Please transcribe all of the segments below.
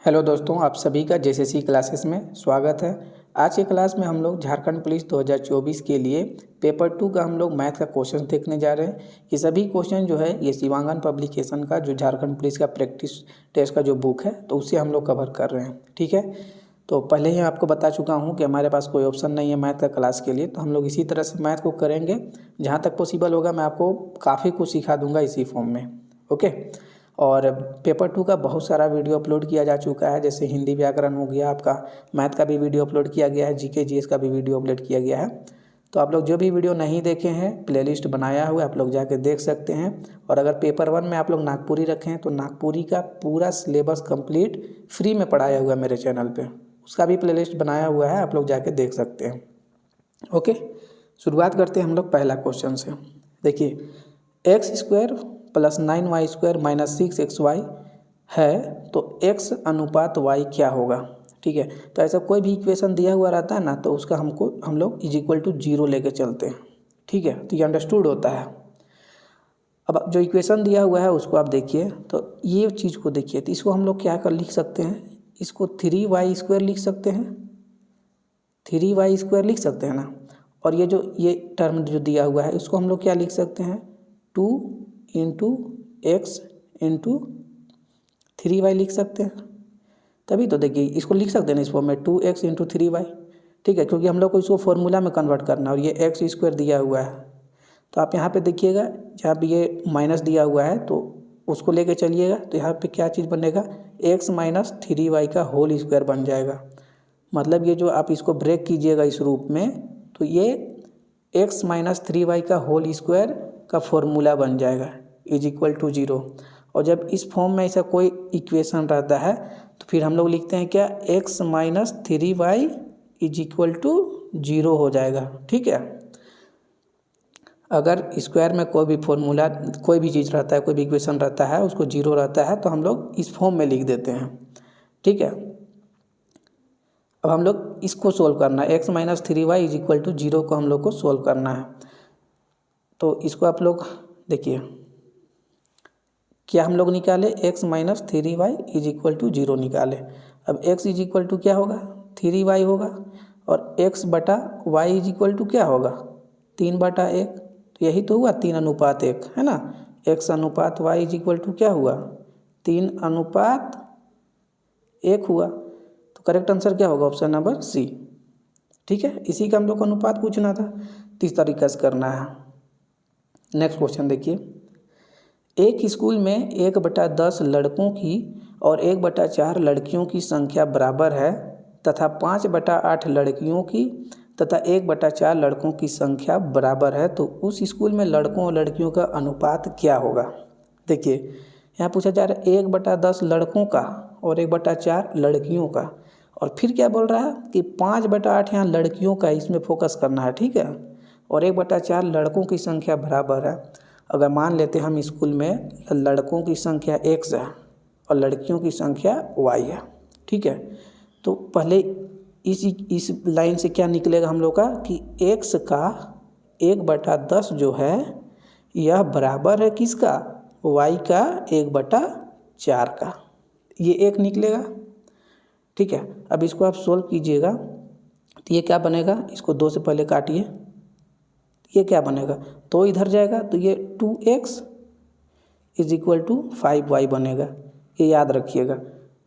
Hello दोस्तों, आप सभी का जेएसएससी क्लासेस में स्वागत है। आज की क्लास में हम लोग झारखंड पुलिस 2024 के लिए पेपर 2 का हम लोग मैथ का क्वेश्चन देखने जा रहे हैं। ये सभी क्वेश्चन जो है ये शिवांगन पब्लिकेशन का जो झारखंड पुलिस का प्रैक्टिस टेस्ट का जो बुक है तो उससे हम लोग कवर कर रहे हैं। ठीक है, तो पहले ही आपको बता चुका हूँ कि हमारे पास कोई ऑप्शन नहीं है मैथ का क्लास के लिए, तो हम लोग इसी तरह से मैथ को करेंगे। जहाँ तक पॉसिबल होगा मैं आपको काफ़ी कुछ सिखा दूँगा इसी फॉर्म में। ओके, और पेपर 2 का बहुत सारा वीडियो अपलोड किया जा चुका है, जैसे हिंदी व्याकरण हो गया, आपका मैथ का भी वीडियो अपलोड किया गया है, जीके जीएस का भी वीडियो अपलोड किया गया है। तो आप लोग जो भी वीडियो नहीं देखे हैं प्लेलिस्ट बनाया हुआ है, आप लोग जाके देख सकते हैं। और अगर पेपर 1 में आप लोग नागपुरी रखें हैं तो नागपुरी का पूरा सिलेबस कंप्लीट फ्री में पढ़ाया हुआ है मेरे चैनल पे, उसका भी प्लेलिस्ट बनाया हुआ है, आप लोग जाके देख सकते हैं। ओके, शुरुआत करते हैं हम लोग पहला क्वेश्चन से। देखिए, x² + 9y² - 6xy है तो x अनुपात y क्या होगा। ठीक है, तो ऐसा कोई भी इक्वेशन दिया हुआ रहता है ना तो उसका हम लोग = 0 लेके चलते हैं। ठीक है, तो ये अंडरस्टूड होता है। अब जो इक्वेशन दिया हुआ है उसको आप देखिए, तो ये चीज़ को देखिए, तो इसको हम लोग क्या कर लिख सकते हैं, इसको 3y² लिख सकते हैं, 3y² लिख सकते हैं ना। और ये टर्म जो दिया हुआ है इसको हम लोग क्या लिख सकते हैं, 2 × x × 3y लिख सकते हैं। तभी तो देखिए इसको लिख सकते हैं इस फॉर्म में 2x × 3y। ठीक है, क्योंकि हम लोग को इसको फॉर्मूला में कन्वर्ट करना है और ये x² दिया हुआ है। तो आप यहाँ पे देखिएगा, जहाँ पे ये माइनस दिया हुआ है तो उसको लेके चलिएगा, तो यहाँ पे क्या चीज़ बनेगा, x - 3y का होल स्क्वायर बन जाएगा। मतलब ये जो आप इसको ब्रेक कीजिएगा इस रूप में, तो ये x - 3y का होल स्क्वायर का फॉर्मूला बन जाएगा = 0। और जब इस फॉर्म में ऐसा कोई इक्वेशन रहता है तो फिर हम लोग लिखते हैं क्या, x - 3y = 0 हो जाएगा। ठीक है, अगर स्क्वायर में कोई भी फॉर्मूला, कोई भी चीज़ रहता है, कोई भी इक्वेशन रहता है उसको 0 रहता है तो हम लोग इस फॉर्म में लिख देते हैं। ठीक है, अब हम लोग इसको सोल्व करना है, x - 3y = 0 को हम लोग को सोल्व करना है। तो इसको आप लोग देखिए, क्या हम लोग निकाले, x - 3y = 0 निकाले। अब x = क्या होगा, 3y होगा, और x बटा y = क्या होगा, 3/1। तो यही तो हुआ 3:1 है ना। x अनुपात y = क्या हुआ, 3:1 हुआ। तो करेक्ट आंसर क्या होगा, ऑप्शन नंबर सी। ठीक है, इसी का हम लोग को अनुपात पूछना था, तो इस तरीके से करना है। नेक्स्ट क्वेश्चन देखिए, एक स्कूल में 1/10 लड़कों की और 1/4 लड़कियों की संख्या बराबर है तथा 5/8 लड़कियों की तथा 1/4 लड़कों की संख्या बराबर है, तो उस स्कूल में लड़कों और लड़कियों का अनुपात क्या होगा। देखिए, यहाँ पूछा जा रहा है 1/10 लड़कों का और 1/4 लड़कियों का, और फिर क्या बोल रहा है कि 5/8 यहाँ लड़कियों का, इसमें फोकस करना है। ठीक है, और 1/4 लड़कों की संख्या बराबर है। अगर मान लेते हैं हम स्कूल में लड़कों की संख्या x है और लड़कियों की संख्या y है। ठीक है, तो पहले इस लाइन से क्या निकलेगा हम लोग का कि x का 1/10 जो है यह बराबर है किसका, y का 1/4 का, ये एक निकलेगा। ठीक है, अब इसको आप सोल्व कीजिएगा तो ये क्या बनेगा, इसको 2 से पहले काटिए, ये क्या बनेगा, तो इधर जाएगा तो ये 2x = 5y बनेगा। ये याद रखिएगा,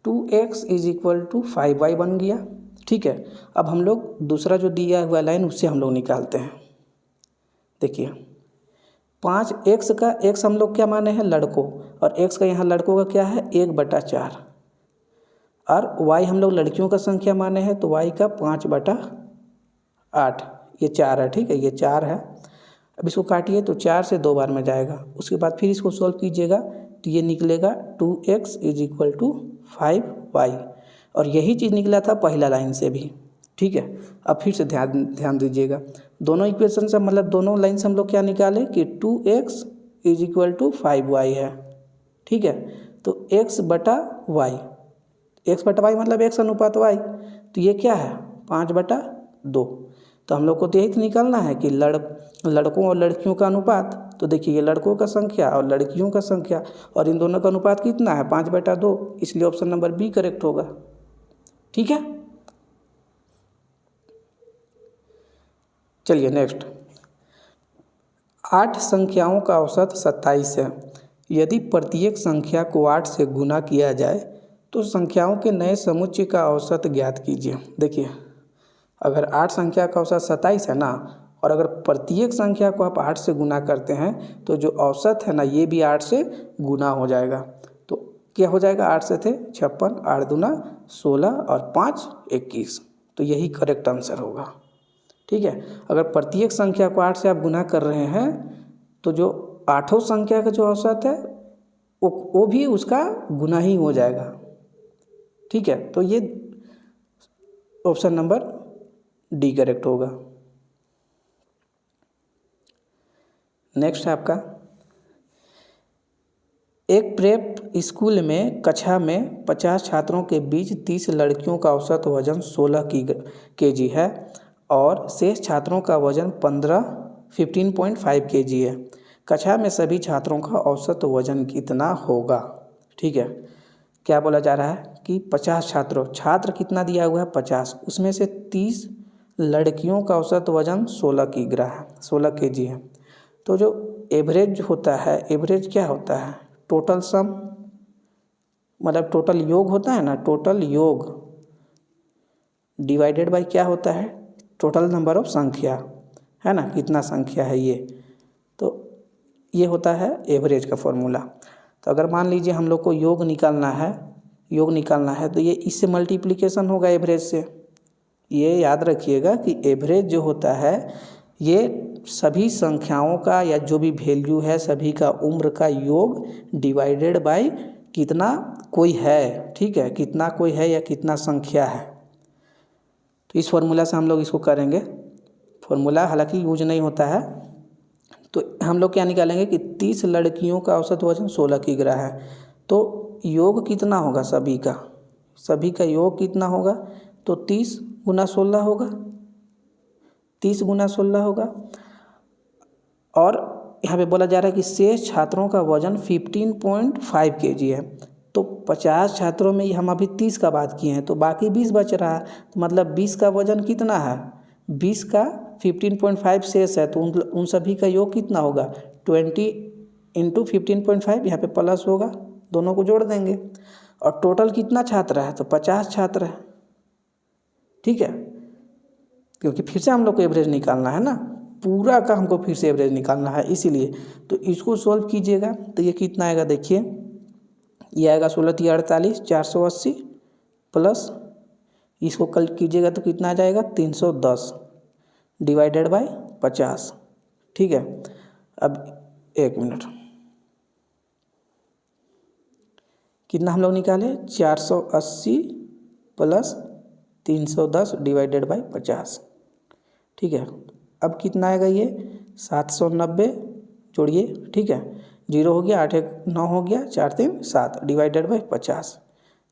2x = 5y बन गया। ठीक है, अब हम लोग दूसरा जो दिया हुआ लाइन उससे हम लोग निकालते हैं। देखिए, 5x का x हम लोग क्या माने हैं, लड़कों, और x का यहाँ लड़कों का क्या है 1/4, और y हम लोग लड़कियों का संख्या माने हैं तो y का 5/8, ये 4 है। ठीक है, ये 4 है। अब इसको काटिए तो 4 से 2 बार में जाएगा, उसके बाद फिर इसको सॉल्व कीजिएगा तो ये निकलेगा 2x = 5y, और यही चीज़ निकला था पहला लाइन से भी। ठीक है, अब फिर से ध्यान दीजिएगा, दोनों इक्वेशन से मतलब दोनों लाइन से हम लोग क्या निकाले कि 2x = 5y है। ठीक है, तो x/y, x/y मतलब x अनुपात y, तो ये क्या है 5/2। तो हम लोग को तो यही तो निकालना है कि लड़कों और लड़कियों का अनुपात, तो देखिए ये लड़कों का संख्या और लड़कियों का संख्या और इन दोनों का अनुपात कितना है 5/2, इसलिए ऑप्शन नंबर बी करेक्ट होगा। ठीक है, चलिए नेक्स्ट। 8 संख्याओं का औसत 27 है। यदि प्रत्येक संख्या को 8 से गुना किया जाए तो संख्याओं के नए समुच्चय का औसत ज्ञात कीजिए। देखिए अगर 8 संख्या का औसत 27 है ना, और अगर प्रत्येक संख्या को आप 8 से गुना करते हैं तो जो औसत है ना ये भी 8 से गुना हो जाएगा। तो क्या हो जाएगा, 8 से थे 56, 8 दूना 16 और 5 21, तो यही करेक्ट आंसर होगा। ठीक है, अगर प्रत्येक संख्या को 8 से आप गुना कर रहे हैं तो जो 8 संख्या का जो औसत है वो भी उसका गुना ही हो जाएगा। ठीक है, तो ये ऑप्शन नंबर डी करेक्ट होगा। नेक्स्ट है आपका, एक प्रेप स्कूल में कक्षा में 50 छात्रों के बीच 30 लड़कियों का औसत वजन 16 kg है और शेष छात्रों का वजन 15.5 kg है। कक्षा में सभी छात्रों का औसत वजन कितना होगा। ठीक है, क्या बोला जा रहा है कि 50 छात्र कितना दिया हुआ है 50, उसमें से 30 लड़कियों का औसत वजन 16 kg है। तो जो एवरेज होता है, एवरेज क्या होता है, टोटल सम, मतलब टोटल योग होता है ना, टोटल योग डिवाइडेड बाय क्या होता है, टोटल नंबर ऑफ संख्या, है ना, कितना संख्या है ये, तो ये होता है एवरेज का फॉर्मूला। तो अगर मान लीजिए हम लोग को योग निकालना है तो ये इससे मल्टीप्लिकेशन होगा एवरेज से। ये याद रखिएगा कि एवरेज जो होता है ये सभी संख्याओं का या जो भी वैल्यू है सभी का उम्र का योग डिवाइडेड बाय कितना कोई है। ठीक है, कितना कोई है या कितना संख्या है, तो इस फॉर्मूला से हम लोग इसको करेंगे। फॉर्मूला हालांकि यूज नहीं होता है, तो हम लोग क्या निकालेंगे कि 30 लड़कियों का औसत वजन 16 किग्रा है, तो योग कितना होगा सभी का योग कितना होगा, तो 30 गुना 16 होगा, 30 गुना 16 होगा। और यहाँ पे बोला जा रहा है कि शेष छात्रों का वजन 15.5 kg है। तो 50 छात्रों में हम अभी 30 का बात किए हैं, तो बाकी 20 बच रहा है, तो मतलब 20 का वजन कितना है, 20 का 15.5 शेष है, तो उन सभी का योग कितना होगा 20 × 15.5, यहाँ पे प्लस होगा, दोनों को जोड़ देंगे। और टोटल कितना छात्र है, तो 50 छात्र है। ठीक है, क्योंकि फिर से हम लोग को एवरेज निकालना है ना, पूरा का हमको फिर से एवरेज निकालना है, इसीलिए तो इसको सॉल्व कीजिएगा तो ये कितना आएगा, देखिए ये आएगा 16 × 48 480 प्लस इसको कल कीजिएगा तो कितना आ जाएगा 310 डिवाइडेड बाय 50। ठीक है, अब एक मिनट, कितना हम लोग निकाले 480 प्लस 310 डिवाइडेड बाय 50। ठीक है, अब कितना आएगा ये 790 जोड़िए। ठीक है, 0 हो गया, 8 1 9 हो गया, 4 3 7 डिवाइडेड बाय 50,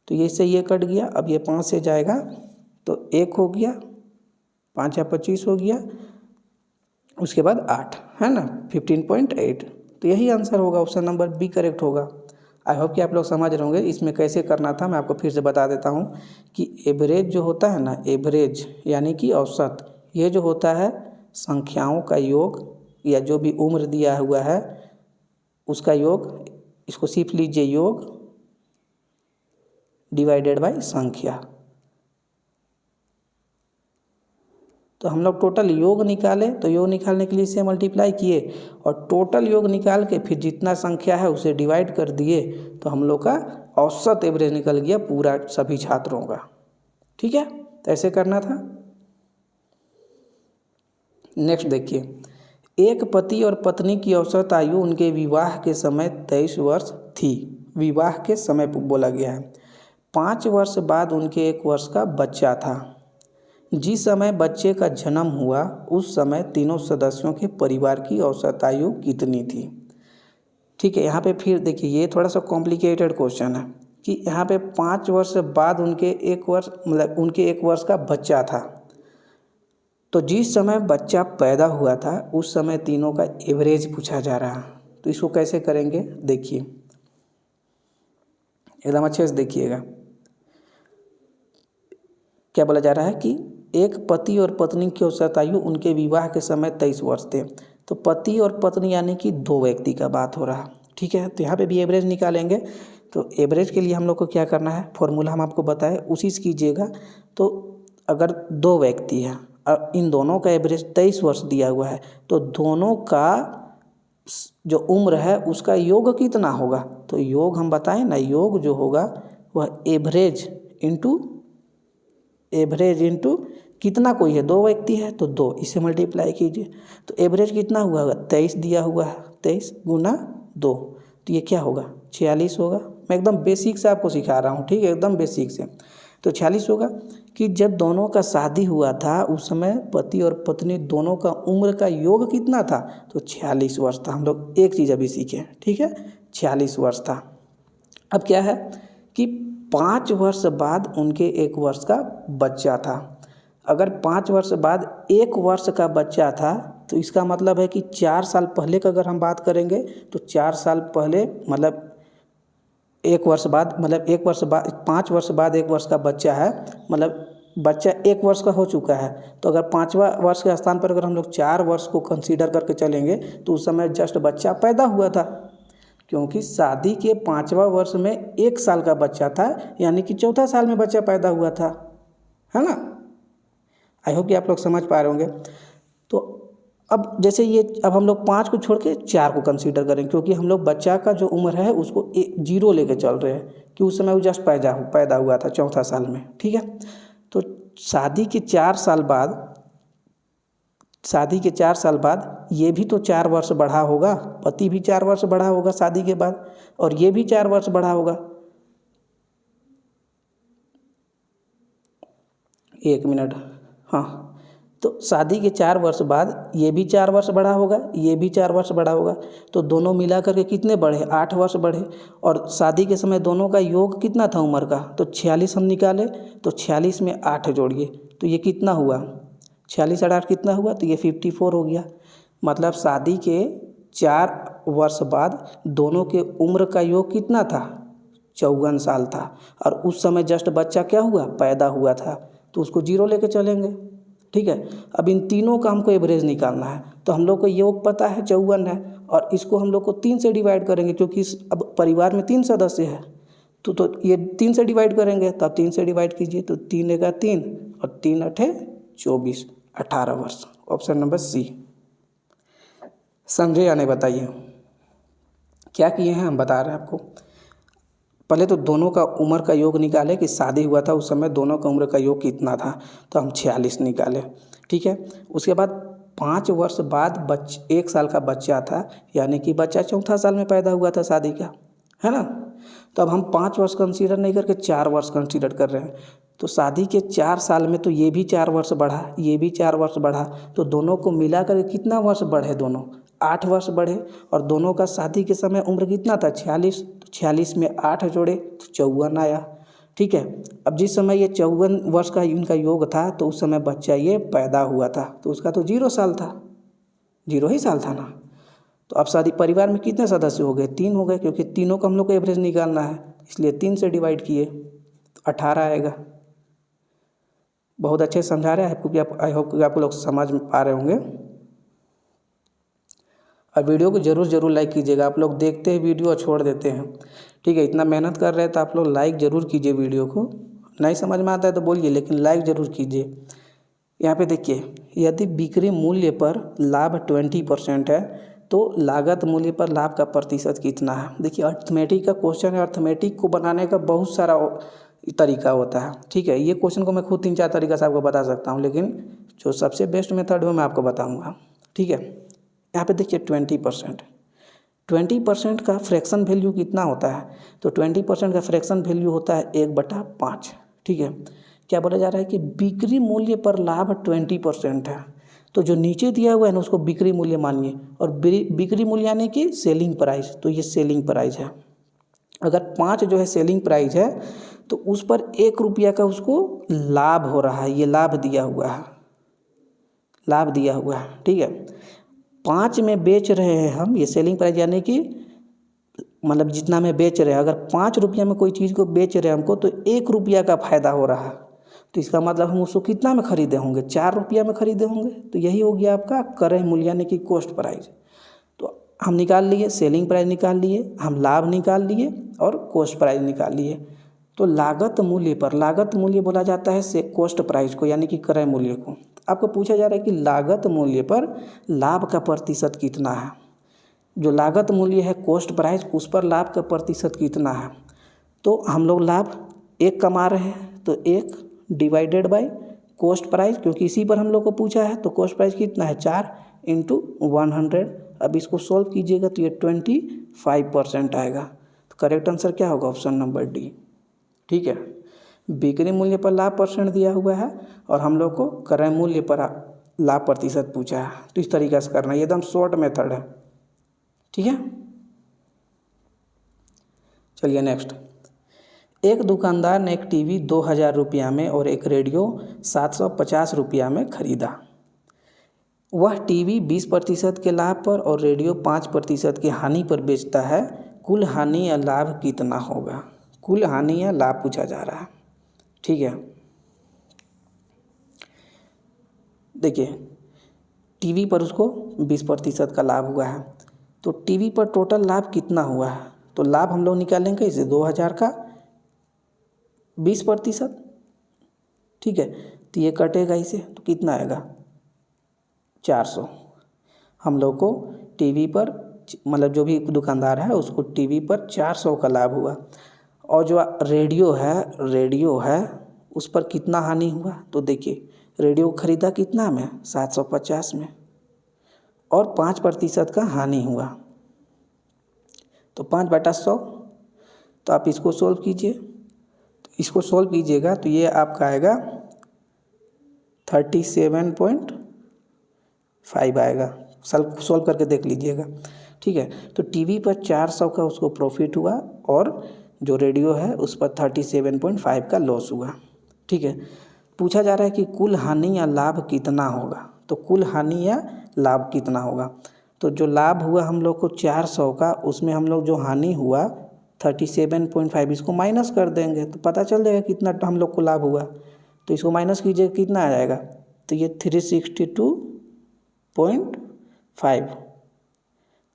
तो ये से ये कट गया। अब ये 5 से जाएगा तो 1 हो गया, 5 या 25 हो गया, उसके बाद 8 है ना 15.8, तो यही आंसर होगा, ऑप्शन नंबर बी करेक्ट होगा। आई होप कि आप लोग समझ रहे होंगे इसमें कैसे करना था। मैं आपको फिर से बता देता हूँ कि एवरेज जो होता है ना, एवरेज यानी कि औसत, ये जो होता है संख्याओं का योग या जो भी उम्र दिया हुआ है उसका योग, इसको सिर्फ लीजिए योग डिवाइडेड बाय संख्या। तो हम लोग टोटल योग निकाले, तो योग निकालने के लिए इसे मल्टीप्लाई किए और टोटल योग निकाल के फिर जितना संख्या है उसे डिवाइड कर दिए, तो हम लोग का औसत एवरेज निकल गया पूरा सभी छात्रों का। ठीक है, तो ऐसे करना था। नेक्स्ट देखिए, एक पति और पत्नी की औसत आयु उनके विवाह के समय 23 वर्ष थी। विवाह के समय बोला गया है। 5 वर्ष बाद उनके 1 वर्ष का बच्चा था। जिस समय बच्चे का जन्म हुआ उस समय तीनों सदस्यों के परिवार की औसत आयु कितनी थी। ठीक है, यहाँ पे फिर देखिए ये थोड़ा सा कॉम्प्लिकेटेड क्वेश्चन है कि यहाँ पे 5 वर्ष बाद उनके 1 वर्ष, मतलब उनके 1 वर्ष का बच्चा था, तो जिस समय बच्चा पैदा हुआ था उस समय तीनों का एवरेज पूछा जा रहा है। तो इसको कैसे करेंगे देखिए, एकदम अच्छे से देखिएगा। क्या बोला जा रहा है कि एक पति और पत्नी की औसत आयु उनके विवाह के समय 23 वर्ष थे। तो पति और पत्नी यानी कि दो व्यक्ति का बात हो रहा है, ठीक है। तो यहाँ पे भी एवरेज निकालेंगे। तो एवरेज के लिए हम लोग को क्या करना है, फॉर्मूला हम आपको बताए उसी से कीजिएगा। तो अगर दो व्यक्ति हैं और इन दोनों का एवरेज 23 वर्ष दिया हुआ है, तो दोनों का जो उम्र है उसका योग कितना होगा। तो योग हम बताएं ना, योग जो होगा वह एवरेज इंटू कितना, कोई है दो व्यक्ति है तो दो, इसे मल्टीप्लाई कीजिए। तो एवरेज कितना हुआ होगा, 23 दिया हुआ है, 23 गुना 2, तो ये क्या होगा 46 होगा। मैं एकदम बेसिक से आपको सिखा रहा हूँ, ठीक है, एकदम बेसिक से। तो 46 होगा कि जब दोनों का शादी हुआ था उस समय पति और पत्नी दोनों का उम्र का योग कितना था, तो 46 वर्ष था। हम लोग एक चीज़ अभी सीखे, ठीक है, 46 वर्ष था। अब क्या है कि 5 वर्ष बाद उनके 1 वर्ष का बच्चा था। अगर 5 वर्ष बाद 1 वर्ष का बच्चा था तो इसका मतलब है कि 4 साल पहले का अगर हम बात करेंगे तो 4 साल पहले मतलब 1 वर्ष बाद, मतलब 1 वर्ष बाद 5 वर्ष बाद 1 वर्ष का बच्चा है, मतलब बच्चा 1 वर्ष का हो चुका है। तो अगर 5वां वर्ष के स्थान पर अगर हम लोग 4 वर्ष को कंसीडर करके चलेंगे तो उस समय जस्ट बच्चा पैदा हुआ था, क्योंकि शादी के 5वां वर्ष में 1 साल का बच्चा था, यानी कि चौथा साल में बच्चा पैदा हुआ था, है ना। आई होप कि आप लोग समझ पा रहे होंगे। तो अब जैसे ये, अब हम लोग 5 को छोड़ के 4 को कंसीडर करें, क्योंकि हम लोग बच्चा का जो उम्र है उसको 0 लेके चल रहे हैं कि उस समय वो जस्ट पैदा हुआ था चौथा साल में, ठीक है। तो शादी के 4 साल बाद ये भी तो 4 वर्ष बढ़ा होगा, पति भी 4 वर्ष बढ़ा होगा शादी के बाद, और ये भी 4 वर्ष बढ़ा होगा। 1 मिनट, हाँ, तो शादी के 4 वर्ष बाद ये भी 4 वर्ष बढ़ा होगा, ये भी 4 वर्ष बढ़ा होगा। तो दोनों मिला करके कितने बढ़े, 8 वर्ष बढ़े। और शादी के समय दोनों का योग कितना था उम्र का, तो 46 हम निकाले, तो 46 में 8 जोड़िए तो ये कितना हुआ, 46 और 8 कितना हुआ, तो ये 54 हो गया। मतलब शादी के 4 वर्ष बाद दोनों के उम्र का योग कितना था, 54 साल था। और उस समय जस्ट बच्चा क्या हुआ, पैदा हुआ था, तो उसको 0 लेके चलेंगे, ठीक है। अब इन तीनों का हमको एवरेज निकालना है। तो हम लोग को योग पता है 54 है, और इसको हम लोग को 3 से डिवाइड करेंगे, क्योंकि अब परिवार में 3 सदस्य है। तो ये 3 से डिवाइड करेंगे, तो आप 3 से डिवाइड कीजिए, तो 3 एका 3 और 3 अठे 24, 18 वर्ष। Option number C. समझे या नहीं बताइए। क्या किए हैं हम बता रहे हैं आपको। पहले तो दोनों का उम्र का योग निकाले कि शादी हुआ था उस समय दोनों का उम्र का योग कितना था, तो हम 46 निकाले, ठीक है। उसके बाद 5 वर्ष बाद 1 साल का बच्चा था, यानी कि बच्चा चौथा साल में पैदा हुआ था शादी का, है ना। तो अब हम 5 वर्ष कंसीडर नहीं करके 4 वर्ष कंसीडर कर रहे हैं। तो शादी के 4 साल में तो ये भी 4 वर्ष बढ़ा, ये भी 4 वर्ष बढ़ा, तो दोनों को मिला कर कितना वर्ष बढ़े, दोनों 8 वर्ष बढ़े। और दोनों का शादी के समय उम्र कितना था, 46, तो 46 में 8 जोड़े तो 54 आया, ठीक है। अब जिस समय ये 54 वर्ष का इनका योग था तो उस समय बच्चा ये पैदा हुआ था, तो उसका तो 0 साल था, 0 ही साल था ना। तो अब शादी परिवार में कितने सदस्य हो गए, 3 हो गए, क्योंकि तीनों का हम लोग को एवरेज निकालना है, इसलिए 3 से डिवाइड किए तो 18 आएगा। बहुत अच्छे से समझा रहे हैं आपको, कि आप आई होप कि आप लोग समझ पा रहे होंगे। और वीडियो को ज़रूर लाइक कीजिएगा। आप लोग देखते हैं वीडियो और छोड़ देते हैं, ठीक है। इतना मेहनत कर रहे हैं तो आप लोग लाइक ज़रूर कीजिए वीडियो को। नहीं समझ में आता है तो बोलिए, लेकिन लाइक ज़रूर कीजिए। यहाँ पे देखिए, यदि बिक्री मूल्य पर लाभ 20% है तो लागत मूल्य पर लाभ का प्रतिशत कितना है। देखिए अर्थमेटिक का क्वेश्चन है, अर्थमेटिक को बनाने का बहुत सारा तरीका होता है, ठीक है। ये क्वेश्चन को मैं खुद 3-4 तरीका से आपको बता सकता हूँ, लेकिन जो सबसे बेस्ट मेथड है मैं आपको बताऊँगा, ठीक है। यहाँ पे देखिए 20% का फ्रैक्शन वैल्यू कितना होता है, तो 20% का फ्रैक्शन वैल्यू होता है 1/5, ठीक है। क्या बोला जा रहा है कि बिक्री मूल्य पर लाभ 20% है, तो जो नीचे दिया हुआ है ना उसको बिक्री मूल्य मानिए, और बिक्री मूल्य यानी कि सेलिंग प्राइस, तो ये सेलिंग प्राइस है। अगर 5 जो है सेलिंग प्राइस है तो उस पर 1 रुपया का उसको लाभ हो रहा है, ये लाभ दिया हुआ है, लाभ दिया हुआ है, ठीक है। 5 में बेच रहे हैं हम, ये सेलिंग प्राइस यानी कि मतलब जितना में बेच रहे हैं, अगर 5 रुपया में कोई चीज़ को बेच रहे हैं हमको तो 1 रुपया का फ़ायदा हो रहा है, तो इसका मतलब हम उसको कितना में ख़रीदे होंगे, 4 रुपया में ख़रीदे होंगे। तो यही हो गया आपका क्रय मूल्य यानी कि कॉस्ट प्राइस। तो हम निकाल लिए, सेलिंग प्राइस निकाल लिए, हम लाभ निकाल लिए और कॉस्ट प्राइस निकाल लिए। तो लागत मूल्य बोला जाता है से कॉस्ट प्राइस को यानी कि क्रय मूल्य को। आपको पूछा जा रहा है कि लागत मूल्य पर लाभ का प्रतिशत कितना है। जो लागत मूल्य है कॉस्ट प्राइस, उस पर लाभ का प्रतिशत कितना है। तो हम लोग लाभ 1 कमा रहे हैं, तो 1 डिवाइडेड बाय कॉस्ट प्राइस, क्योंकि इसी पर हम लोग को पूछा है। तो कॉस्ट प्राइस कितना है, 4 × 100। अब इसको सॉल्व कीजिएगा तो ये 25% आएगा। तो करेक्ट आंसर क्या होगा, ऑप्शन नंबर डी, ठीक है। बिक्री मूल्य पर लाभ % दिया हुआ है और हम लोग को क्रय मूल्य पर लाभ प्रतिशत पूछा है। तो इस तरीके से करना है, एकदम शॉर्ट मेथड है, ठीक है। चलिए नेक्स्ट। एक दुकानदार ने एक टीवी 2000 रुपया में और एक रेडियो 750 रुपया में खरीदा। वह टीवी 20% के लाभ पर और रेडियो 5% की हानि पर बेचता है। कुल हानि या लाभ कितना होगा। कुल हानि या लाभ पूछा जा रहा है, ठीक है। देखिए टीवी पर उसको 20% का लाभ हुआ है, तो टीवी पर टोटल लाभ कितना हुआ है। तो लाभ हम लोग निकालेंगे इसे 2000 का 20%, ठीक है। तो ये कटेगा इसे, तो कितना आएगा 400। हम लोग को टीवी पर मतलब जो भी दुकानदार है उसको टीवी पर 400 का लाभ हुआ। और जो रेडियो है उस पर कितना हानि हुआ। तो देखिए रेडियो खरीदा कितना में, 750 में, और 5% का हानि हुआ, तो 5/100। तो आप इसको सोल्व कीजिए, तो इसको सोल्व कीजिएगा तो ये आपका आएगा 37.5 आएगा। सोल्व करके देख लीजिएगा, ठीक है। तो टीवी पर 400 का उसको प्रॉफिट हुआ और जो रेडियो है उस पर 37.5 का लॉस हुआ, ठीक है। पूछा जा रहा है कि कुल हानि या लाभ कितना होगा। तो कुल हानि या लाभ कितना होगा, तो जो लाभ हुआ हम लोग को 400 का, उसमें हम लोग जो हानि हुआ 37.5, इसको माइनस कर देंगे तो पता चल जाएगा कितना हम लोग को लाभ हुआ। तो इसको माइनस कीजिए कितना आ जाएगा, तो ये 362.5।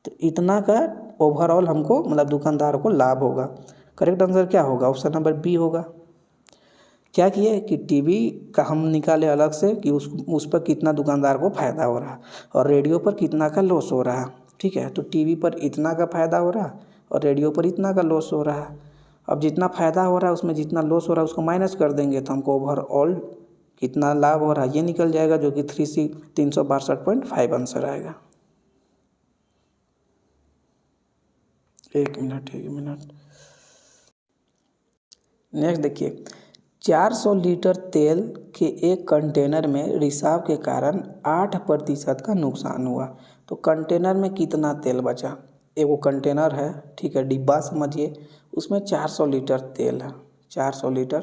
तो इतना का ओवरऑल हमको मतलब दुकानदार को लाभ होगा। करेक्ट आंसर क्या होगा, ऑप्शन नंबर बी होगा। क्या किए कि टीवी का हम निकाले अलग से कि उस पर कितना दुकानदार को फ़ायदा हो रहा है और रेडियो पर कितना का लॉस हो रहा है, ठीक है। तो टीवी पर इतना का फ़ायदा हो रहा है और रेडियो पर इतना का लॉस हो रहा है। अब जितना फ़ायदा हो रहा है उसमें जितना लॉस हो रहा है उसको माइनस कर देंगे तो हमको ओवरऑल कितना लाभ हो रहा है ये निकल जाएगा, जो कि 362.5 आंसर आएगा। एक मिनट। नेक्स्ट देखिए, 400 लीटर तेल के एक कंटेनर में रिसाव के कारण 8% का नुकसान हुआ। तो कंटेनर में कितना तेल बचा। एगो कंटेनर है, ठीक है, डिब्बा समझिए, उसमें 400 लीटर तेल है, 400 लीटर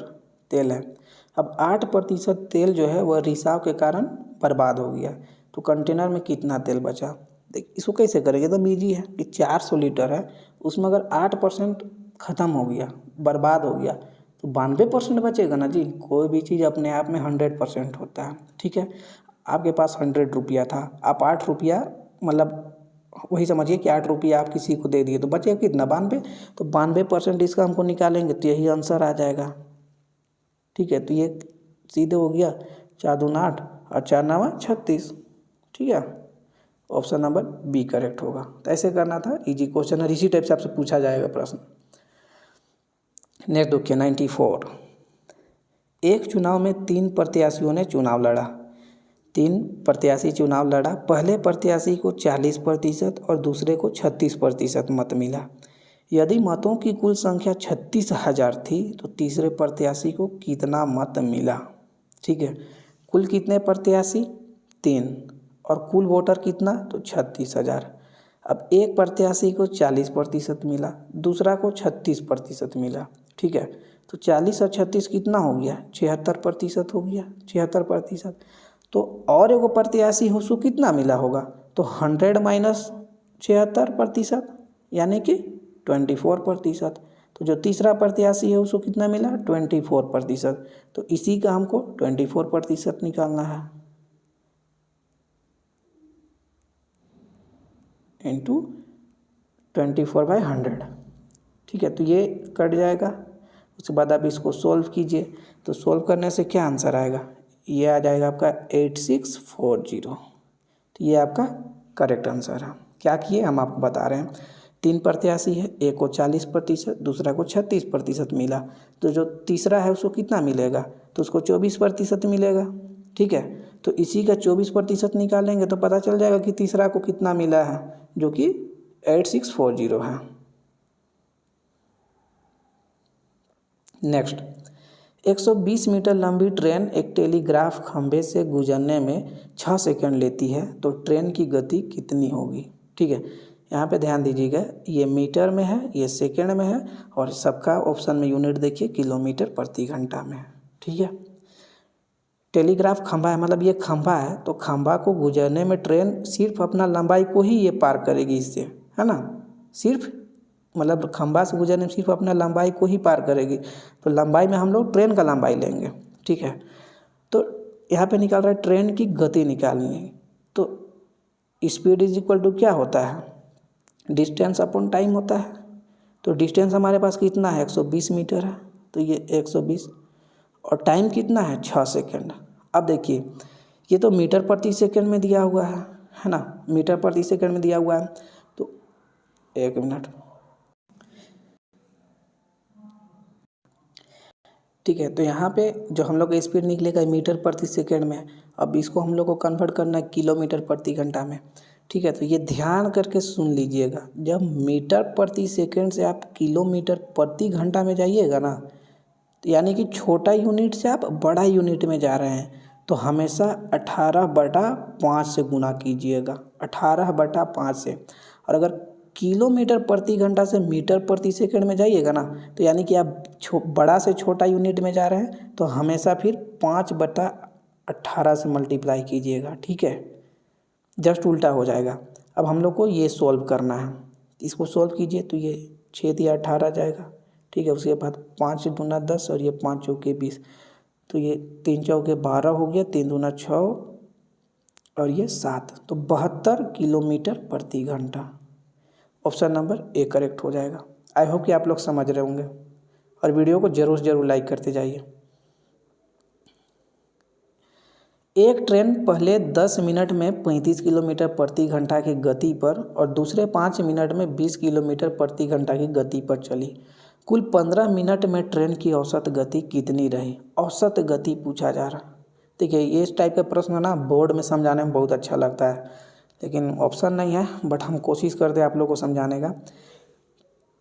तेल है। अब 8% तेल जो है वह रिसाव के कारण बर्बाद हो गया। तो कंटेनर में कितना तेल बचा। देख इसको कैसे करेंगे, एकदम ईजी है कि 400 लीटर है, उसमें अगर 8% ख़त्म हो गया, बर्बाद हो गया, तो 92% बचेगा ना जी। कोई भी चीज़ अपने आप में 100% होता है, ठीक है। आपके पास 100 रुपया था, आप 8 रुपया मतलब वही समझिए कि 8 रुपया आप किसी को दे दिए, तो बचेगा कितना 92। तो 92% इसका हमको निकालेंगे तो यही आंसर आ जाएगा, ठीक है। तो ये सीधे हो गया 4 दूना 8 और 4 9 36, ठीक है। ऑप्शन नंबर बी करेक्ट होगा। तो ऐसे करना था, इजी क्वेश्चन है, इसी टाइप से आपसे पूछा जाएगा प्रश्न। नेक्स्ट देखिए 94। एक चुनाव में 3 प्रत्याशियों ने चुनाव लड़ा। 3 प्रत्याशी चुनाव लड़ा, पहले प्रत्याशी को 40% और दूसरे को 36% मत मिला। यदि मतों की कुल संख्या 36,000 थी तो तीसरे प्रत्याशी को कितना मत मिला, ठीक है। कुल कितने प्रत्याशी 3 और कुल वोटर कितना, तो 36,000। अब एक प्रत्याशी को 40% मिला, दूसरा को 36% मिला, ठीक है। तो 40 और 36 कितना हो गया, 76% हो गया, 76%। तो और एगो प्रत्याशी हो, उसको कितना मिला होगा, तो 100 माइनस 76% यानी कि 24%। तो जो तीसरा प्रत्याशी है उसको कितना मिला, 24%। तो इसी का हमको 24% निकालना है इंटू 24/100। ठीक है, तो ये कट जाएगा। उसके बाद आप इसको सोल्व कीजिए, तो सोल्व करने से क्या आंसर आएगा, ये आ जाएगा आपका 8640। तो ये आपका करेक्ट आंसर है। क्या किए हम आपको बता रहे हैं, 3 प्रत्याशी है, एक को 40%, दूसरा को 36% मिला, तो जो तीसरा है उसको कितना मिलेगा, तो उसको 24% मिलेगा। ठीक है, तो इसी का 24% निकालेंगे तो पता चल जाएगा कि तीसरा को कितना मिला है, जो कि 8640 है। नेक्स्ट, 120 मीटर लंबी ट्रेन एक टेलीग्राफ खंभे से गुजरने में 6 सेकंड लेती है, तो ट्रेन की गति कितनी होगी। ठीक है, यहाँ पे ध्यान दीजिएगा, ये मीटर में है, ये सेकंड में है, और सबका ऑप्शन में यूनिट देखिए किलोमीटर प्रति घंटा में। ठीक है, टेलीग्राफ खंभा है, मतलब ये खंभा है, तो खंभा को गुजरने में ट्रेन सिर्फ अपना लंबाई को ही ये पार करेगी इससे, है ना, सिर्फ मतलब खंभा से गुजरने में सिर्फ अपना लंबाई को ही पार करेगी। तो लंबाई में हम लोग ट्रेन का लंबाई लेंगे। ठीक है, तो यहाँ पे निकाल रहा है ट्रेन की गति निकालनी है, तो स्पीड इज इक्वल टू क्या होता है, डिस्टेंस अपॉन टाइम होता है। तो डिस्टेंस हमारे पास कितना है, 120 मीटर है, तो ये 120, और टाइम कितना है, 6 सेकेंड। अब देखिए, ये तो मीटर प्रति सेकंड में दिया हुआ है ना, मीटर प्रति सेकंड में दिया हुआ है। तो 1 मिनट, ठीक है, तो यहाँ पे जो हम लोग का स्पीड निकलेगा मीटर प्रति सेकंड में, अब इसको हम लोग को कन्वर्ट करना है किलोमीटर प्रति घंटा में। ठीक है, तो ये ध्यान करके सुन लीजिएगा, जब मीटर प्रति सेकंड से आप किलोमीटर प्रति घंटा में जाइएगा ना, तो यानी कि छोटा यूनिट से आप बड़ा यूनिट में जा रहे हैं, तो हमेशा 18/5 से गुना कीजिएगा, 18/5 से। और अगर किलोमीटर प्रति घंटा से मीटर प्रति सेकंड में जाइएगा ना, तो यानी कि आप बड़ा से छोटा यूनिट में जा रहे हैं, तो हमेशा फिर 5/18 से मल्टीप्लाई कीजिएगा। ठीक है, जस्ट उल्टा हो जाएगा। अब हम लोग को ये सॉल्व करना है, इसको सॉल्व कीजिए, तो ये 6 दिया 18 जाएगा। ठीक है, उसके बाद 5 दूना 10 और ये 5 चौके 20, तो ये 3 चौके 12 हो गया, 3 दूना 6 और ये 7, तो 72 किलोमीटर प्रति घंटा। ऑप्शन नंबर ए करेक्ट हो जाएगा। आई होप कि आप लोग समझ रहे होंगे, और वीडियो को जरूर लाइक करते जाइए। एक ट्रेन पहले 10 मिनट में 35 किलोमीटर प्रति घंटा की गति पर और दूसरे 5 मिनट में 20 किलोमीटर प्रति घंटा की गति पर चली। कुल 15 मिनट में ट्रेन की औसत गति कितनी रही। औसत गति पूछा जा रहा। देखिए, ये इस टाइप का प्रश्न ना बोर्ड में समझाने में बहुत अच्छा लगता है, लेकिन ऑप्शन नहीं है, बट हम कोशिश करते हैं आप लोग को समझाने का।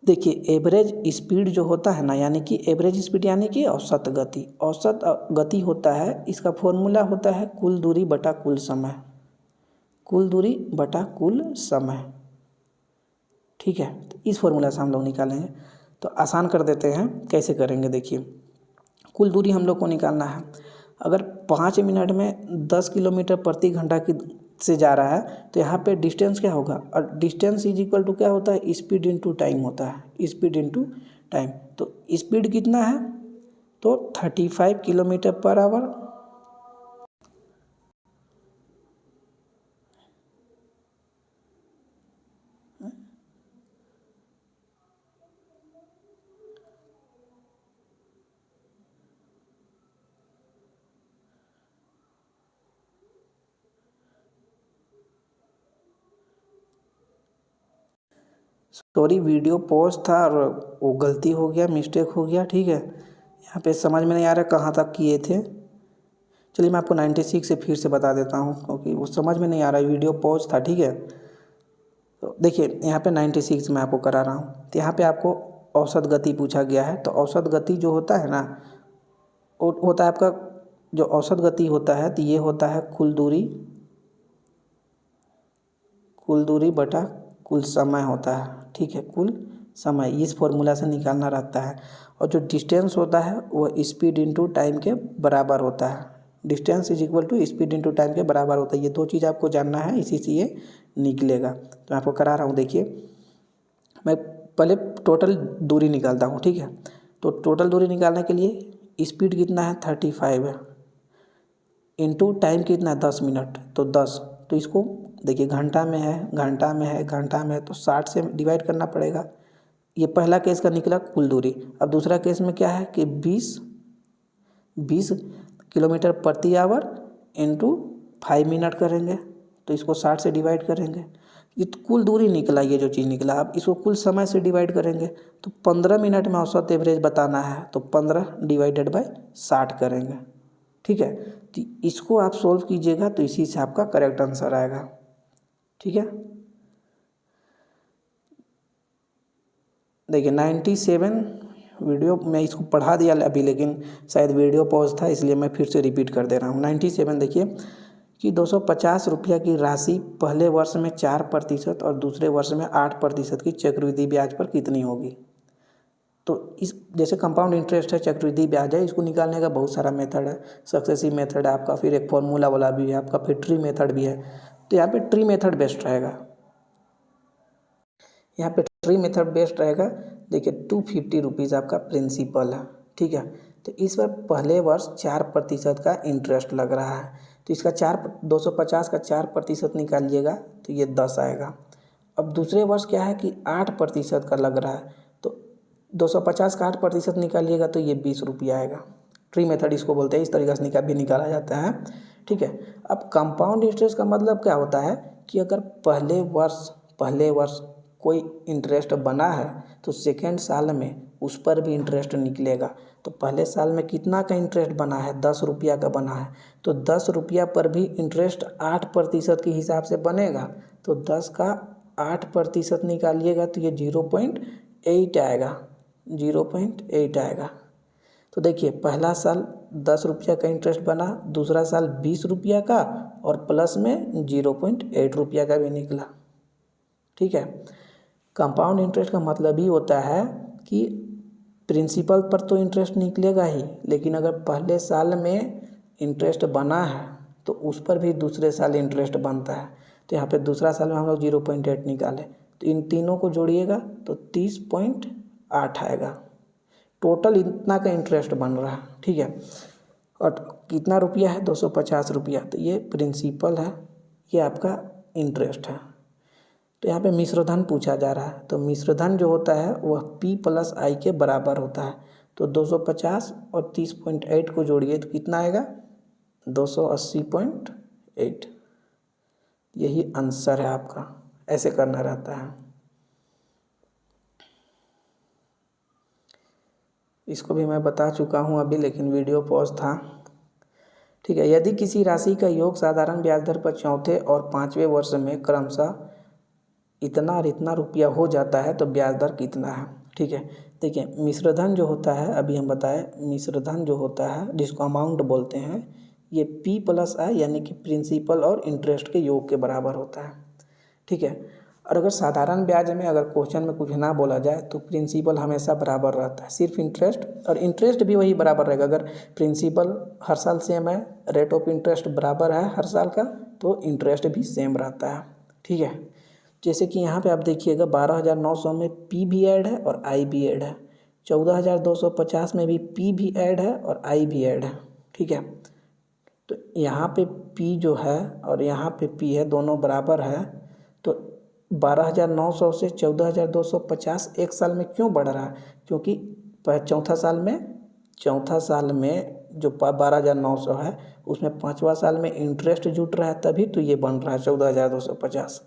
देखिए, एवरेज स्पीड जो होता है ना, यानी कि एवरेज स्पीड यानी कि औसत गति, औसत गति होता है, इसका फॉर्मूला होता है कुल दूरी बटा कुल समय, कुल दूरी बटा कुल समय। ठीक है, तो इस फॉर्मूला से हम लोग निकालेंगे। तो आसान कर देते हैं, कैसे करेंगे देखिए। कुल दूरी हम लोग को निकालना है। अगर 5 मिनट में 10 किलोमीटर प्रति घंटा की से जा रहा है, तो यहाँ पे डिस्टेंस क्या होगा, और डिस्टेंस इज इक्वल टू क्या होता है, स्पीड इनटू टाइम होता है, स्पीड इनटू टाइम। तो स्पीड कितना है, तो 35 kilometre per hour. Sorry, video pause था और वो गलती हो गया, मिस्टेक हो गया। ठीक है, यहाँ पे समझ में नहीं आ रहा कहाँ तक किए थे। चलिए मैं आपको 96 से फिर से बता देता हूँ, क्योंकि वो समझ में नहीं आ रहा है, वीडियो पॉज था। ठीक है, तो देखिए यहाँ पे 96 मैं आपको करा रहा हूँ। तो यहाँ पे आपको औसत गति पूछा गया है। तो औसत गति जो होता है ना, वो होता है आपका, जो औसत गति होता है, तो ये होता है कुल दूरी बटा कुल समय होता है। ठीक है, कुल समय इस फॉर्मूला से निकालना रहता है। और जो डिस्टेंस होता है वो स्पीड इनटू टाइम के बराबर होता है, distance is equal to speed into time के बराबर होता है। ये 2 चीज़ आपको जानना है, इसी से ये निकलेगा। तो मैं आपको करा रहा हूँ, देखिए मैं पहले टोटल दूरी निकालता हूँ, ठीक है। तो टोटल दूरी निकालने के लिए स्पीड कितना है 35 है, इंटू टाइम कितना है 10 मिनट, तो 10। तो इसको देखिए घंटा में है, घंटा में है, घंटा में है, तो 60 से डिवाइड करना पड़ेगा। ये पहला केस का निकला कुल दूरी। अब दूसरा केस में क्या है कि 20 किलोमीटर प्रति आवर इंटू 5 मिनट करेंगे, तो इसको 60 से डिवाइड करेंगे। ये तो कुल दूरी निकला, ये जो चीज़ निकला। अब इसको कुल समय से डिवाइड करेंगे, तो 15 मिनट में औसत एवरेज बताना है, तो 15 डिवाइडेड बाय 60 करेंगे, ठीक है। तो इसको आप सोल्व कीजिएगा, तो इसी से आपका करेक्ट आंसर आएगा, ठीक है। देखिए 97 वीडियो मैं इसको पढ़ा दिया अभी, लेकिन शायद वीडियो पॉज था, इसलिए मैं फिर से रिपीट कर दे रहा हूँ। 97 देखिए कि 250 रुपया की राशि पहले वर्ष में 4% और दूसरे वर्ष में 8% की चक्रवृद्धि ब्याज पर कितनी होगी। तो इस जैसे कंपाउंड इंटरेस्ट है, चक्रवृद्धि ब्याज है, इसको निकालने का बहुत सारा मेथड है। सक्सेसिव मेथड है आपका, फिर एक फॉर्मूला वाला भी है आपका, फिर ट्री मेथड भी है। तो यहाँ पे ट्री मेथड बेस्ट रहेगा, यहाँ पे ट्री मेथड बेस्ट रहेगा। देखिए 250 रुपीज़ आपका प्रिंसिपल है, ठीक है। तो इस पर पहले वर्ष 4% का इंटरेस्ट लग रहा है, तो इसका 250 का 4% निकालिएगा तो ये 10 आएगा। अब दूसरे वर्ष क्या है कि 8% का लग रहा है, तो 250 का 8% निकालिएगा तो ये 20 रुपया आएगा। ट्री मेथड इसको बोलते हैं, इस तरीके से भी निकाला जाता है, ठीक है। अब कंपाउंड इंटरेस्ट का मतलब क्या होता है कि अगर पहले वर्ष कोई इंटरेस्ट बना है तो सेकेंड साल में उस पर भी इंटरेस्ट निकलेगा। तो पहले साल में कितना का इंटरेस्ट बना है, 10 रुपया का बना है, तो 10 रुपया पर भी इंटरेस्ट 8% के हिसाब से बनेगा। तो 10 का 8% निकालिएगा तो ये 0.8 आएगा, 0.8 आएगा। तो देखिए पहला साल 10 रुपया का इंटरेस्ट बना, दूसरा साल 20 रुपया का, और प्लस में 0.8 रुपया का भी निकला, ठीक है। कंपाउंड इंटरेस्ट का मतलब ही होता है कि प्रिंसिपल पर तो इंटरेस्ट निकलेगा ही, लेकिन अगर पहले साल में इंटरेस्ट बना है तो उस पर भी दूसरे साल इंटरेस्ट बनता है। तो यहाँ पे दूसरा साल में हम लोग 0.8 निकाले, तो इन तीनों को जोड़िएगा तो 30.8 आएगा। टोटल इतना का इंटरेस्ट बन रहा है, ठीक है। और कितना रुपया है, 250 रुपया, तो ये प्रिंसिपल है, ये आपका इंटरेस्ट है। तो यहाँ पे मिश्रधन पूछा जा रहा है, तो मिश्रधन जो होता है वह P+I के बराबर होता है। तो 250 और 30.8 को जोड़िए तो कितना आएगा, 280.8। यही आंसर है आपका, ऐसे करना रहता है। इसको भी मैं बता चुका हूँ अभी, लेकिन वीडियो पॉज था, ठीक है। यदि किसी राशि का योग साधारण ब्याज दर पर चौथे और 5वें वर्ष में क्रमशः इतना और इतना रुपया हो जाता है तो ब्याज दर कितना है, ठीक है। देखिए मिश्रधन जो होता है, अभी हम बताएं, मिश्रधन जो होता है जिसको अमाउंट बोलते हैं, ये P+I यानी कि प्रिंसिपल और इंटरेस्ट के योग के बराबर होता है, ठीक है। और अगर साधारण ब्याज में अगर क्वेश्चन में कुछ ना बोला जाए तो प्रिंसिपल हमेशा बराबर रहता है, सिर्फ इंटरेस्ट, और इंटरेस्ट भी वही बराबर रहेगा। अगर प्रिंसिपल हर साल सेम है, रेट ऑफ इंटरेस्ट बराबर है हर साल का, तो इंटरेस्ट भी सेम रहता है, ठीक है। जैसे कि यहाँ पे आप देखिएगा 12,900 में P भी ऐड है और I भी ऐड है, 14,250 में भी P भी ऐड है और I भी ऐड है, ठीक है। तो यहाँ पे P जो है और यहाँ पे P है, दोनों बराबर है। तो 12,900 से 14,250 एक साल में क्यों बढ़ रहा है, क्योंकि चौथा साल में जो 12,900 है उसमें 5वां साल में इंटरेस्ट जुट रहा है, तभी तो ये बन रहा है 14,250।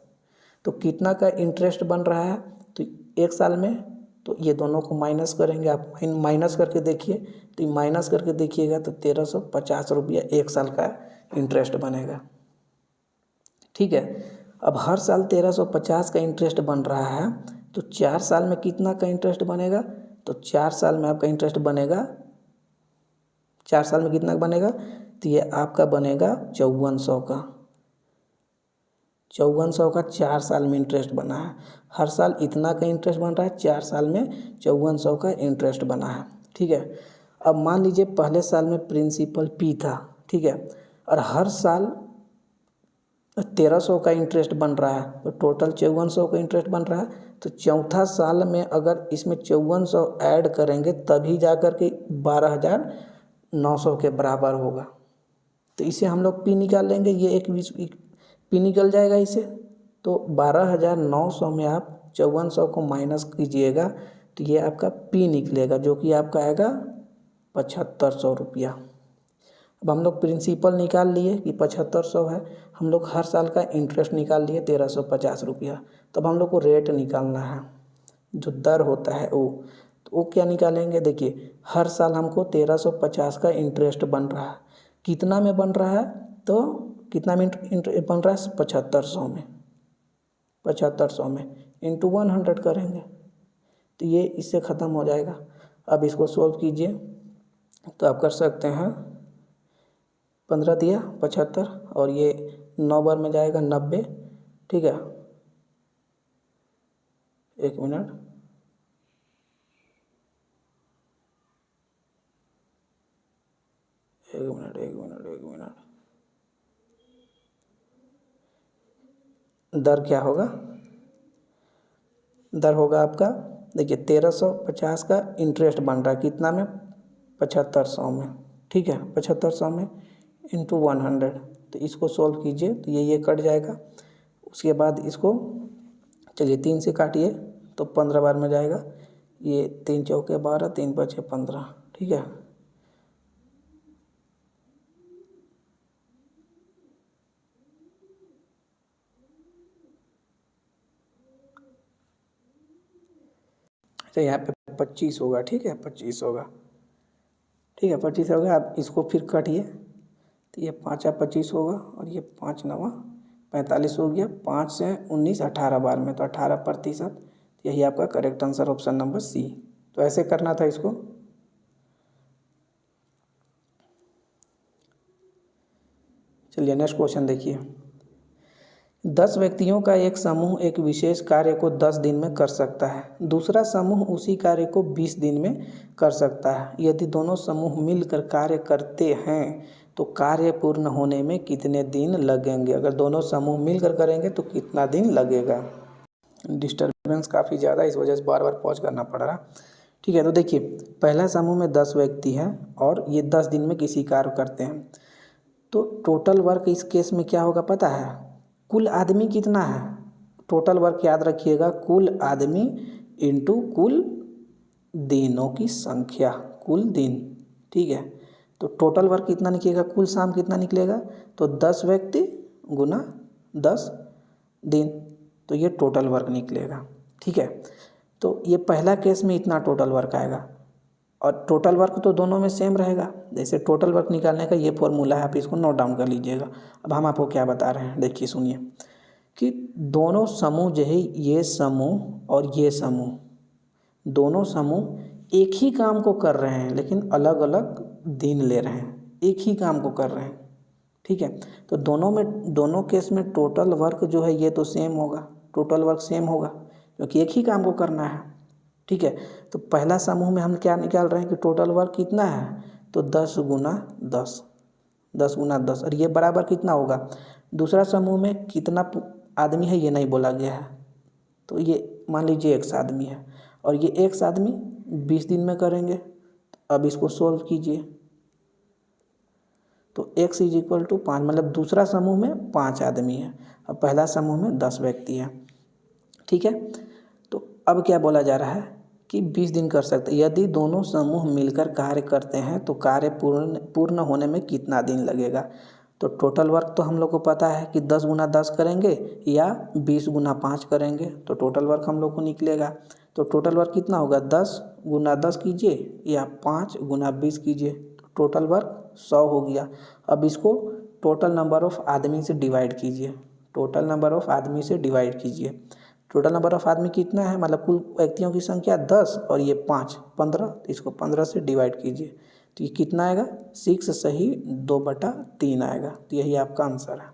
तो कितना का इंटरेस्ट बन रहा है तो एक साल में, तो ये दोनों को माइनस करेंगे, आप माइनस करके देखिए, तो माइनस करके देखिएगा तो 1,350 रुपया एक साल का इंटरेस्ट बनेगा, ठीक है। अब हर साल 1,350 का इंटरेस्ट बन रहा है, तो 4 साल में कितना का इंटरेस्ट बनेगा, तो 4 साल में आपका इंटरेस्ट बनेगा, 4 साल में कितना बनेगा, तो ये आपका बनेगा 5,400 का, 5,400 का 4 साल में इंटरेस्ट बना है। हर साल इतना का इंटरेस्ट बन रहा है, 4 साल में 5,400 का इंटरेस्ट बना है, ठीक है। अब मान लीजिए पहले साल में प्रिंसिपल P था, ठीक है, और हर साल 1300 का इंटरेस्ट बन रहा है, तो टोटल 5400 का इंटरेस्ट बन रहा है। तो चौथा साल में अगर इसमें 5400 ऐड करेंगे तभी जा कर के 12900 के बराबर होगा। तो इसे हम लोग पी निकाल लेंगे, ये एक पी निकल जाएगा इसे। तो 12900 में आप 5400 को माइनस कीजिएगा तो ये आपका पी निकलेगा, जो कि आपका आएगा 7500 रुपया। अब हम लोग प्रिंसिपल निकाल लिए कि 7500 है, हम लोग हर साल का इंटरेस्ट निकाल लिए 1350 रुपया। तब हम लोग को रेट निकालना है, जो दर होता है वो। तो वो क्या निकालेंगे, देखिए हर साल हमको 1350 का इंटरेस्ट बन रहा है। कितना में बन रहा है, तो कितना में बन रहा है, 7500 में। 7500 में इंटू 100 करेंगे तो ये इससे ख़त्म हो जाएगा। अब इसको सॉल्व कीजिए तो आप कर सकते हैं, 15 दिया 75 और ये 9 बार में जाएगा 90, ठीक है। एक मिनट, दर क्या होगा, दर होगा आपका, देखिए 1350 का इंटरेस्ट बन रहा है कितना में, 7500 में, ठीक है। 7500 में इंटू 100, तो इसको सोल्व कीजिए तो ये कट जाएगा। उसके बाद इसको चलिए 3 से काटिए तो 15 बार में जाएगा। ये 3 चौके 12, 3 पचे 15, ठीक है। अच्छा यहाँ पे 25 होगा, ठीक है, 25 होगा, ठीक है, 25 होगा। आप इसको फिर काटिए तो ये 5 25 होगा और ये 5 9 45 हो गया। 5 से 19 18 बार में, तो 18%। यही आपका correct answer option number C. तो ऐसे करना था इसको। चलिए नेक्स्ट क्वेश्चन देखिए। 10 व्यक्तियों का एक समूह एक विशेष कार्य को 10 दिन में कर सकता है, दूसरा समूह उसी कार्य को 20 दिन में कर सकता है। यदि दोनों समूह मिलकर कार्य करते हैं तो कार्य पूर्ण होने में कितने दिन लगेंगे। अगर दोनों समूह मिलकर करेंगे तो कितना दिन लगेगा। डिस्टर्बेंस काफ़ी ज़्यादा, इस वजह से बार बार पॉज करना पड़ रहा, ठीक है। तो देखिए पहला समूह में 10 व्यक्ति हैं और ये 10 दिन में किसी कार्य करते हैं, तो टोटल वर्क इस केस में क्या होगा पता है, कुल आदमी कितना है। टोटल वर्क याद रखिएगा, कुल आदमी इंटू कुल दिनों की संख्या, कुल दिन, ठीक है। तो टोटल वर्क कितना निकलेगा, कुल शाम कितना निकलेगा, तो 10 व्यक्ति गुना 10 दिन, तो ये टोटल वर्क निकलेगा, ठीक है। तो ये पहला केस में इतना टोटल वर्क आएगा और टोटल वर्क तो दोनों में सेम रहेगा। जैसे टोटल वर्क निकालने का ये फॉर्मूला है, आप इसको नोट डाउन कर लीजिएगा। अब हम आपको क्या बता रहे हैं, देखिए सुनिए कि दोनों समूह जो है, ये समूह और ये समूह, दोनों समूह एक ही काम को कर रहे हैं लेकिन अलग अलग दिन ले रहे हैं, एक ही काम को कर रहे हैं, ठीक है। तो दोनों केस में टोटल वर्क जो है ये तो सेम होगा, टोटल वर्क सेम होगा क्योंकि एक ही काम को करना है, ठीक है। तो पहला समूह में हम क्या निकाल रहे हैं कि टोटल वर्क कितना है, तो 10 गुना 10, 10 गुना 10, और ये बराबर कितना होगा। दूसरा समूह में कितना आदमी है ये नहीं बोला गया है, तो ये मान लीजिए x आदमी है और ये x आदमी 20 दिन में करेंगे। अब इसको सोल्व कीजिए तो x इज इक्वल टू 5, मतलब दूसरा समूह में 5 आदमी है और पहला समूह में 10 व्यक्ति हैं, ठीक है। तो अब क्या बोला जा रहा है कि 20 दिन कर सकते, यदि दोनों समूह मिलकर कार्य करते हैं तो कार्य पूर्ण होने में कितना दिन लगेगा। तो टोटल वर्क तो हम लोग को पता है कि 10 गुना 10 करेंगे या 20 गुना 5 करेंगे, तो टोटल वर्क हम लोग को निकलेगा। तो टोटल वर्क कितना होगा, 10 गुना 10 कीजिए या 5 गुना 20 कीजिए, तो टोटल वर्क 100 हो गया। अब इसको टोटल नंबर ऑफ आदमी से डिवाइड कीजिए, टोटल नंबर ऑफ आदमी से डिवाइड कीजिए। टोटल नंबर ऑफ आदमी कितना है, मतलब कुल व्यक्तियों की संख्या 10 और ये 5 15, तो इसको 15 से डिवाइड कीजिए तो ये कितना आएगा, 6 सही 2/3 आएगा। तो यही आपका आंसर है,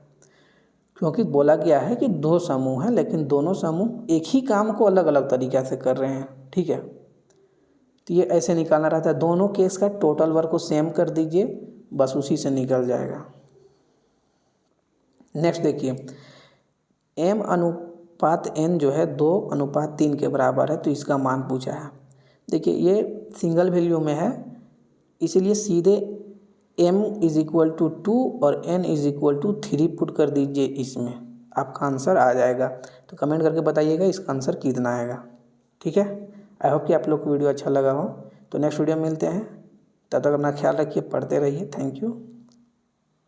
क्योंकि बोला गया है कि 2 समूह हैं लेकिन दोनों समूह एक ही काम को अलग अलग तरीक़े से कर रहे हैं, ठीक है। तो ये ऐसे निकालना रहता है, दोनों केस का टोटल वर्क को सेम कर दीजिए, बस उसी से निकल जाएगा। नेक्स्ट देखिए, m अनुपात n जो है 2:3 के बराबर है, तो इसका मान पूछा है। देखिए ये सिंगल वैल्यू में है, इसीलिए सीधे m = 2 और n = 3 पुट कर दीजिए, इसमें आपका आंसर आ जाएगा। तो कमेंट करके बताइएगा इसका आंसर कितना आएगा। ठीक है, आई होप कि आप लोग को वीडियो अच्छा लगा हो। तो नेक्स्ट वीडियो में मिलते हैं, तब तक अपना ख्याल रखिए, पढ़ते रहिए। Thank you.